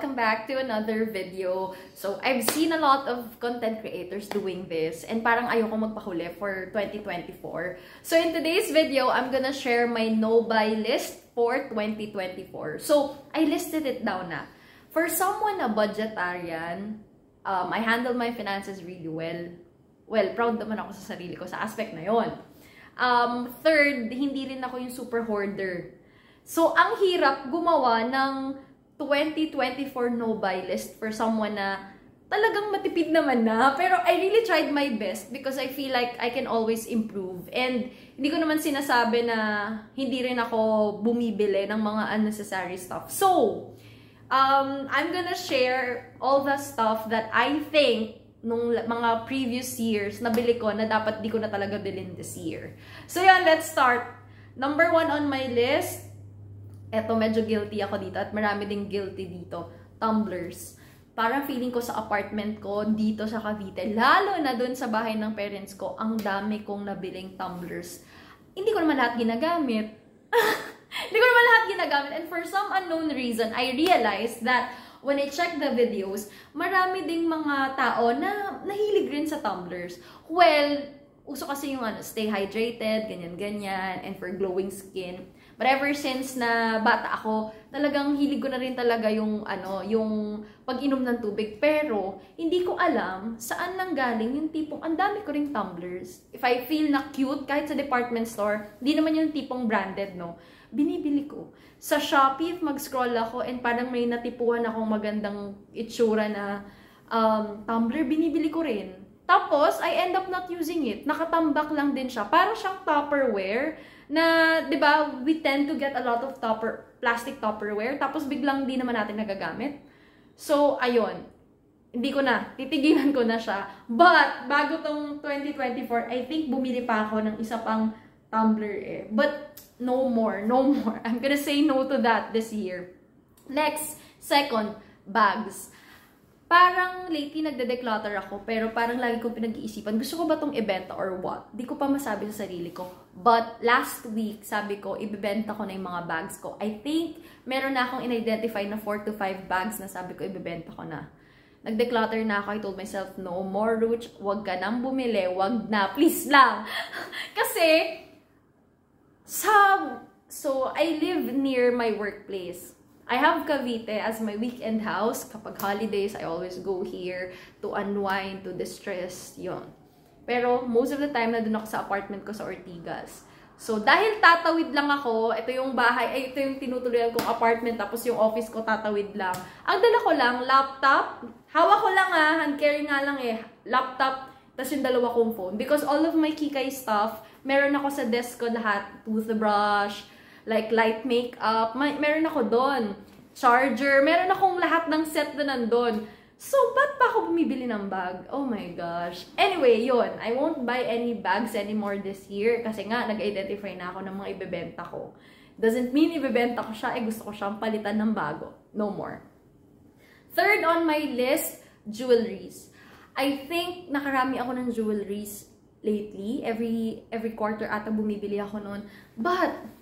welcome back to another video. So, I've seen a lot of content creators doing this and parang ayoko magpahuli for 2024. So, in today's video, I'm gonna share my no-buy list for 2024. So, I listed it down na. For someone na budgetarian, I handle my finances really well. Well, proud naman ako sa sarili ko sa aspect na yon. Third, hindi rin ako yung super hoarder. So, ang hirap gumawa ng 2024 no-buy list for someone na talagang matipid naman na. Pero I really tried my best because I feel like I can always improve. And hindi ko naman sinasabi na hindi rin ako bumibili ng mga unnecessary stuff. So, I'm gonna share all the stuff that I think nung mga previous years nabili ko na dapat di ko na talaga bilhin this year. So, yan, let's start. Number 1 on my list, eto, medyo guilty ako dito at marami ding guilty dito. Tumblers. Parang feeling ko sa apartment ko dito sa Cavite, lalo na dun sa bahay ng parents ko, ang dami kong nabiling tumblers. Hindi ko naman lahat ginagamit. Hindi ko naman lahat ginagamit. And for some unknown reason, I realized that when I check the videos, marami ding mga tao na nahilig rin sa tumblers. Well, uso kasi yung stay hydrated, ganyan-ganyan, and for glowing skin. But ever since na bata ako, talagang hilig ko na rin talaga yung, yung pag-inom ng tubig. Pero, hindi ko alam saan nanggaling yung tipong, ang dami ko ring tumblers. If I feel na cute, kahit sa department store, hindi naman yung tipong branded, no? Binibili ko. Sa Shopee, mag-scroll ako and parang may natipuan akong magandang itsura na tumbler, binibili ko rin. Tapos, I end up not using it. Nakatambak lang din siya. Parang siyang Tupperware na, di ba, we tend to get a lot of plastic Tupperware. Tapos, biglang di naman natin nagagamit. So, ayun. Hindi ko na. Titigilan ko na siya. But, bago tong 2024, I think bumili pa ako ng isa pang tumbler eh. But, no more. No more. I'm gonna say no to that this year. Next, second, bags. Parang lately nagde-declutter ako, pero parang lagi kong pinag-iisipan, gusto ko ba itong ibenta or what? Di ko pa masabi sa sarili ko. But last week, sabi ko, ibibenta ko na yung mga bags ko. I think, meron na akong in-identify na 4 to 5 bags na sabi ko, ibibenta ko na. Nag-declutter na ako, I told myself, no more, Ruch, wag ka nang bumili, wag na, please lang. Kasi, so, I live near my workplace. I have Cavite as my weekend house. Kapag holidays, I always go here to unwind, to distress, yon. Pero most of the time, nandun ako sa apartment ko sa Ortigas. So, dahil tatawid lang ako, ito yung bahay, ito yung tinutuloyan kong apartment, tapos yung office ko tatawid lang. Ang dala ko lang, laptop, hawak ko lang hand carry nga lang laptop, tapos yung dalawa kong phone. Because all of my Kikay stuff, meron ako sa desk ko lahat, toothbrush, like light makeup, meron ako doon. Charger, meron akong lahat ng set na nandun. So, ba't pa ako bumibili ng bag? Oh my gosh. Anyway, yun. I won't buy any bags anymore this year kasi nga, nag-identify na ako ng mga ibebenta ko. Doesn't mean ibebenta ko siya, gusto ko siyang palitan ng bago. No more. Third on my list, jewelries. I think nakarami ako ng jewelries lately. Every quarter ata bumibili ako noon. But,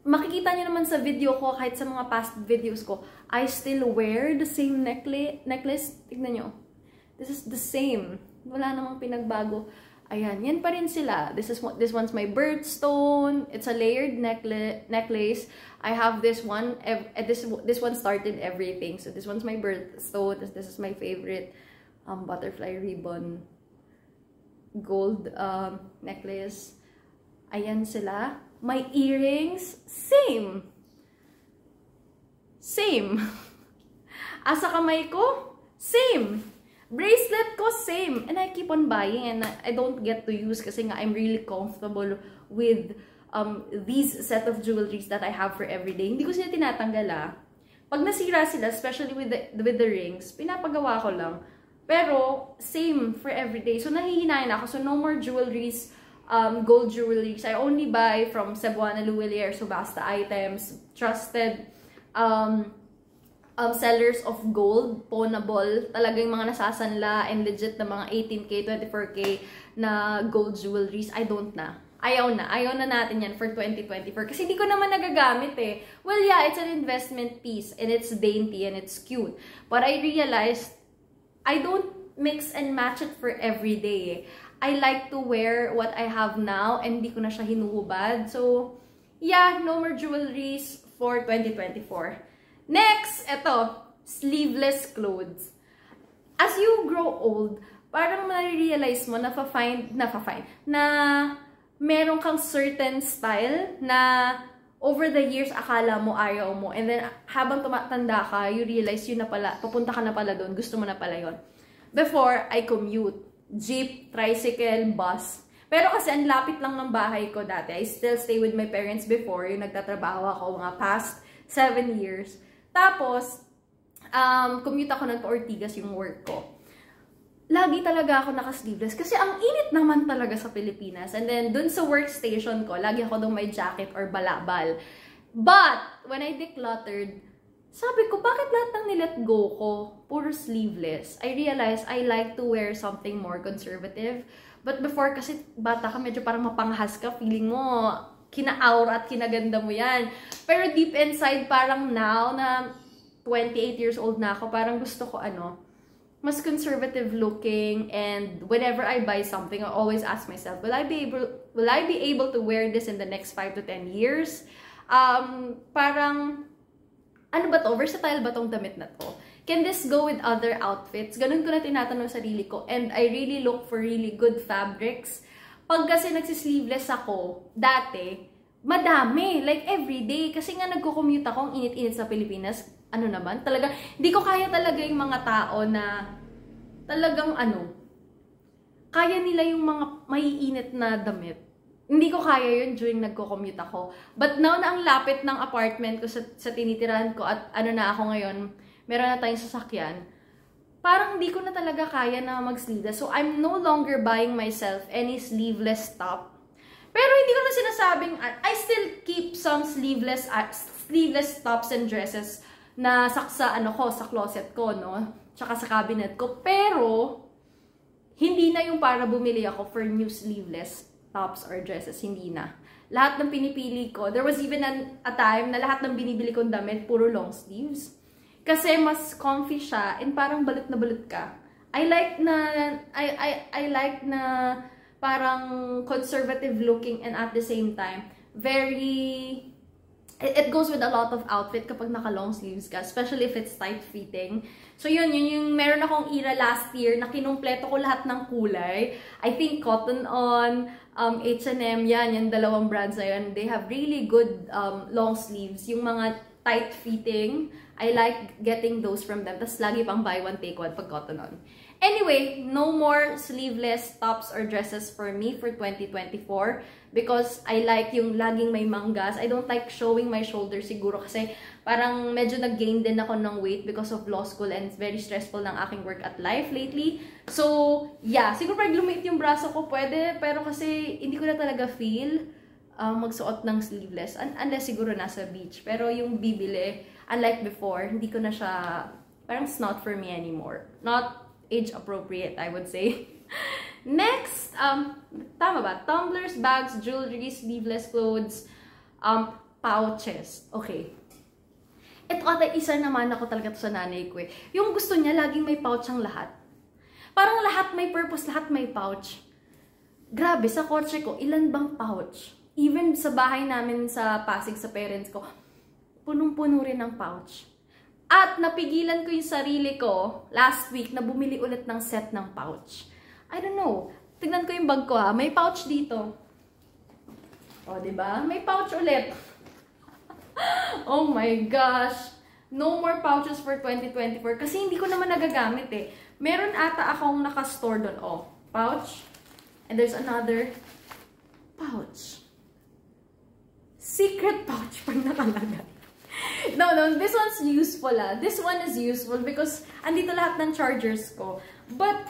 makikita niyo naman sa video ko, kahit sa mga past videos ko, I still wear the same necklace. Tignan nyo. This is the same. Wala namang pinagbago. Ayan, yan pa rin sila. This one's my birthstone. It's a layered necklace. I have this one. This one started everything. So this one's my birthstone. This is my favorite butterfly ribbon gold necklace. Ayan sila. My earrings, same. Same. Asa kamay ko, same. Bracelet ko, same. And I keep on buying and I don't get to use kasi nga I'm really comfortable with these set of jewelries that I have for everyday. Hindi ko sila tinatanggal Pag nasira sila, especially with the rings, pinapagawa ko lang. Pero, same for everyday. So, nahihinayin ako. So, no more jewelries. Gold jewelries. I only buy from Cebuana Luwilier, Subasta Items, trusted sellers of gold, pawnable, talagang mga nasasanla and legit na mga 18K, 24K na gold jewelries. I don't na. ayaw na natin yan for 2024 kasi hindi ko naman nagagamit eh. Well, yeah, it's an investment piece and it's dainty and it's cute. But I realized I don't mix and match it for every day. I like to wear what I have now and hindi ko na siya hinuhubad. So, yeah, no more jewelries for 2024. Next, eto, sleeveless clothes. As you grow old, parang marirealize mo na meron kang certain style na over the years akala mo ayaw mo. And then habang tumatanda ka, you realize yun na pala, papunta ka na pala doon, gusto mo na pala yun. Before, I commute. Jeep, tricycle, bus. Pero kasi ang lapit lang ng bahay ko dati. I still stay with my parents before, yung nagtatrabaho ako mga past 7 years. Tapos, commute ako ng Ortigas yung work ko. Lagi talaga ako naka-sleeveless kasi ang init naman talaga sa Pilipinas. And then, dun sa workstation ko, lagi ako dun may jacket or balabal. But, when I decluttered, sabi ko, bakit lahat ng nilet go ko puro sleeveless? I realized I like to wear something more conservative. But before, kasi bata ka, medyo parang mapanghas ka, feeling mo, kina-aura at kinaganda mo yan. Pero deep inside, parang now na 28 years old na ako, parang gusto ko mas conservative looking, and whenever I buy something, I always ask myself, will I be able to wear this in the next 5 to 10 years? Parang, ano ba to? Versatile ba tong damit na to? Can this go with other outfits? Ganun ko na tinatanong sarili ko, and I really look for really good fabrics. Pag kasi nagsisleeveless ako, dati, madami, like everyday, kasi nga nagko-commute ako, ang init-init sa Pilipinas, talaga, hindi ko kaya talaga yung mga tao na talagang kaya nila yung mga maiinit na damit. Hindi ko kaya yun during nagko-commute ako. But now na ang lapit ng apartment ko sa tinitirahan ko at na ako ngayon, meron na tayong sasakyan, parang hindi ko na talaga kaya na mag-sleeveless. So, I'm no longer buying myself any sleeveless top. Pero hindi ko na sinasabing, I still keep some sleeveless tops and dresses na sa closet ko, no? Tsaka sa cabinet ko. Pero, hindi na yung para bumili ako for new sleeveless tops or dresses. Hindi na. Lahat ng pinipili ko, there was even a time na lahat ng binibili kong damit, puro long sleeves. Kasi mas comfy siya and parang balot na balot ka. I like na parang conservative looking and at the same time, it goes with a lot of outfit kapag naka-long sleeves ka, especially if it's tight-fitting. So yun yung meron akong era last year na kinumpleto ko lahat ng kulay. I think Cotton On, H&M, yan dalawang brands na yan. They have really good long sleeves. Yung mga tight-fitting, I like getting those from them. Tapos lagi pang buy one, take one pag Cotton On. Anyway, no more sleeveless tops or dresses for me for 2024 because I like yung laging may manggas. I don't like showing my shoulders siguro kasi parang medyo nag-gain din ako ng weight because of law school and it's very stressful ng aking work at life lately. So, yeah, siguro pag lumit yung braso ko pwede, pero kasi hindi ko na talaga feel magsuot ng sleeveless unless siguro nasa beach. Pero yung bibili, unlike before, hindi ko na siya, parang it's not for me anymore. Not age appropriate, I would say. Next, tama ba? Tumblers, bags, jewelry, sleeveless clothes, pouches. Okay. Ito ata isa naman ako talaga to sa nanay ko eh. Yung gusto niya, laging may pouch ang lahat. Parang lahat may purpose, lahat may pouch. Grabe, sa kotse ko, ilan bang pouch? Even sa bahay namin sa Pasig, sa parents ko, punong-puno rin ng pouch. At napigilan ko yung sarili ko last week na bumili ulit ng set ng pouch. I don't know. Tignan ko yung bag ko ha. May pouch dito. O, diba? May pouch ulit. Oh my gosh. No more pouches for 2024. Kasi hindi ko naman nagagamit eh. Meron ata akong nakastore doon. Oh, pouch. And there's another pouch. Secret pouch pag nakalagay. No, this one's useful This one is useful because andito lahat ng chargers ko. But,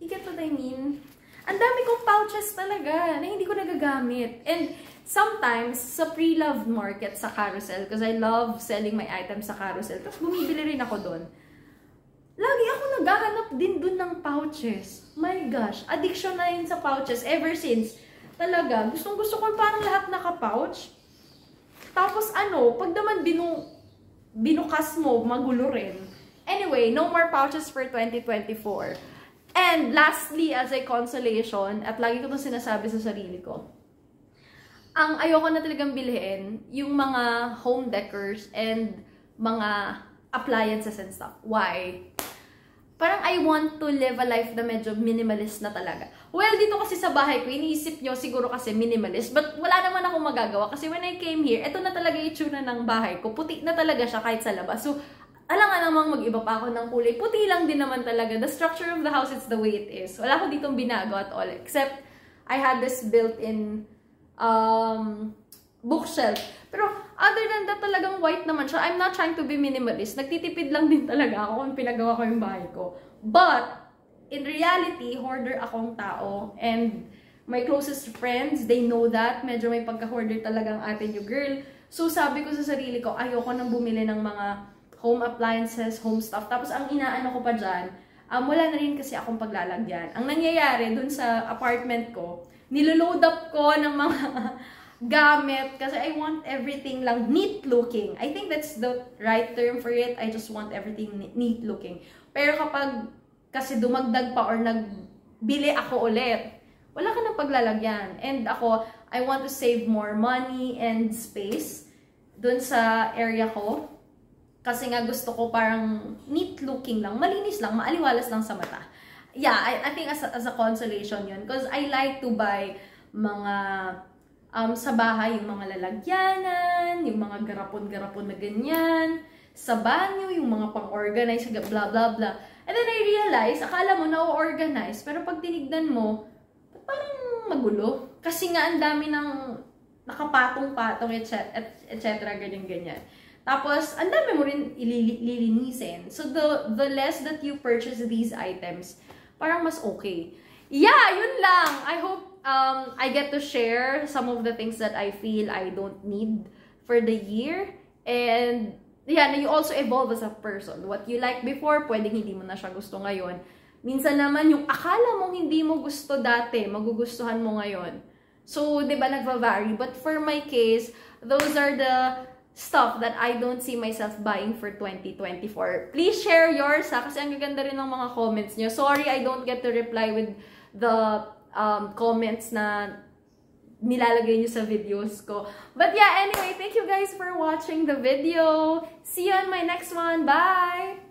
you get what I mean? Ang dami kong pouches talaga na hindi ko nagagamit. And sometimes, sa pre-loved market sa Carousel, because I love selling my items sa Carousel, tapos bumibili rin ako doon. Lagi ako naghahanap din doon ng pouches. My gosh, addiction na yun sa pouches ever since Talaga, gustong-gusto ko parang lahat naka-pouch. Tapos pag naman binukas mo, magulo rin. Anyway, no more pouches for 2024. And lastly, as a consolation, at lagi ko itong sinasabi sa sarili ko, ang ayoko na talagang bilhin, yung mga home decors and mga appliances and stuff. Why? Parang I want to live a life na medyo minimalist na talaga. Well, dito kasi sa bahay ko, iniisip nyo siguro kasi minimalist. But wala naman akong magagawa kasi when I came here, ito na talaga yung itsura ng bahay ko. Puti na talaga siya kahit sa labas. So, alam nga namang mag-iba pa ako ng kulay. Puti lang din naman talaga. The structure of the house, it's the way it is. Wala ko ditong binago at all. Except, I had this built-in bookshelf. Pero, other than that, talagang white naman siya. I'm not trying to be minimalist. Nagtitipid lang din talaga ako kung pinagawa ko yung bahay ko. But, in reality, hoarder akong tao. And, my closest friends, they know that. Medyo may pagka-hoarder talagang ate nyo girl. So, sabi ko sa sarili ko, ayoko nang bumili ng mga home appliances, home stuff. Tapos, ang inaano ko pa dyan, wala na rin kasi akong paglalagyan. Ang nangyayari dun sa apartment ko, niloload up ko ng mga gamit kasi I want everything lang neat looking. I think that's the right term for it. I just want everything neat looking. Pero kapag kasi dumagdag pa or nagbili ako ulit, wala ka ng paglalagyan. And ako, I want to save more money and space dun sa area ko. Kasi nga gusto ko parang neat looking lang, malinis lang, maaliwalas lang sa mata. Yeah, I think as a consolation yun. Because I like to buy mga sa bahay, yung mga lalagyanan, yung mga garapon-garapon na ganyan, sa banyo, yung mga pang-organize, blah, blah, blah. And then I realize, akala mo na-organize, pero pag tinignan mo, parang magulo. Kasi nga, ang dami ng nakapatong-patong, etc. ganyan-ganyan. Tapos, ang dami mo rin ililinisin. So, the less that you purchase these items, parang mas okay. Yeah, yun lang. I hope I get to share some of the things that I feel I don't need for the year. And, yeah, you also evolve as a person. What you like before, pwedeng hindi mo na siya gusto ngayon. Minsan naman, yung akala mong hindi mo gusto dati, magugustuhan mo ngayon. So, di ba, nagva-vary. But for my case, those are the stuff that I don't see myself buying for 2024. Please share yours, ha? Kasi ang gaganda rin ng mga comments nyo. Sorry, I don't get to reply with the comments na nilalagay nyo sa videos ko. But yeah, anyway, thank you guys for watching the video. See you on my next one. Bye!